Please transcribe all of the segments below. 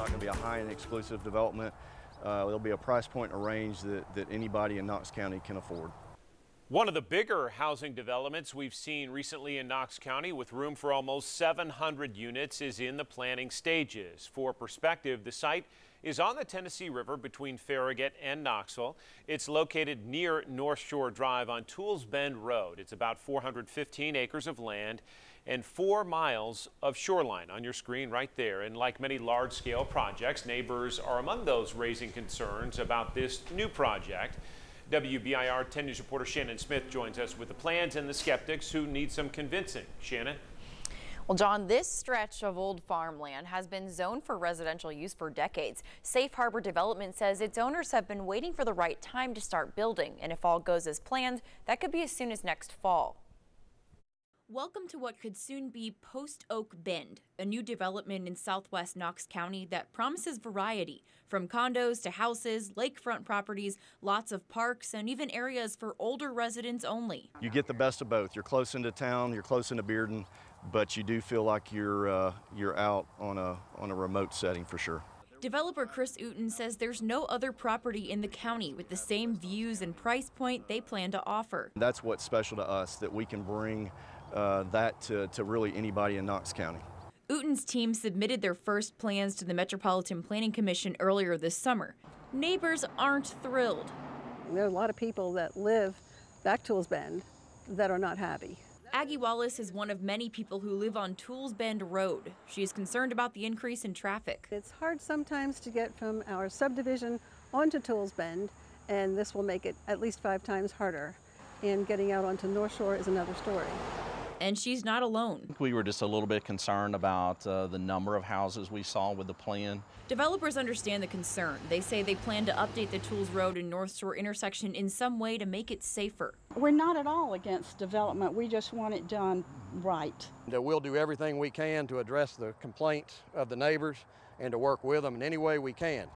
not going to be a high and exclusive development. There'll be a price point and a range that anybody in Knox County can afford. One of the bigger housing developments we've seen recently in Knox County, with room for almost 700 units, is in the planning stages. For perspective, the site is on the Tennessee River between Farragut and Knoxville. It's located near Northshore Drive on Tools Bend Road. It's about 415 acres of land and 4 miles of shoreline on your screen right there. And like many large-scale projects, neighbors are among those raising concerns about this new project. WBIR 10 News reporter Shannon Smith joins us with the plans and the skeptics who need some convincing. Shannon? Well, John, this stretch of old farmland has been zoned for residential use for decades. Safe Harbor Development says its owners have been waiting for the right time to start building, and if all goes as planned, that could be as soon as next fall. Welcome to what could soon be Post Oak Bend, a new development in southwest Knox County that promises variety, from condos to houses, lakefront properties, lots of parks, and even areas for older residents only. You get the best of both. You're close into town, you're close into Bearden, but you do feel like you're out on a remote setting for sure. Developer Chris Uten says there's no other property in the county with the same views and price point they plan to offer. That's what's special to us, that we can bring that to really anybody in Knox County. Uten's team submitted their first plans to the Metropolitan Planning Commission earlier this summer. Neighbors aren't thrilled. There are a lot of people that live back Tools Bend that are not happy. Aggie Wallace is one of many people who live on Tools Bend Road. She is concerned about the increase in traffic. It's hard sometimes to get from our subdivision onto Tools Bend, and this will make it at least 5 times harder. And getting out onto North Shore is another story. And she's not alone. We were just a little bit concerned about the number of houses we saw with the plan. Developers understand the concern. They say they plan to update the Tools Road and North Shore intersection in some way to make it safer. We're not at all against development. We just want it done right. We'll do everything we can to address the complaints of the neighbors and to work with them in any way we can.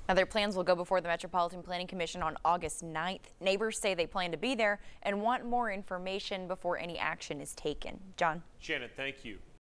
Now, their plans will go before the Metropolitan Planning Commission on August 9th. Neighbors say they plan to be there and want more information before any action is taken. John? Shannon, thank you.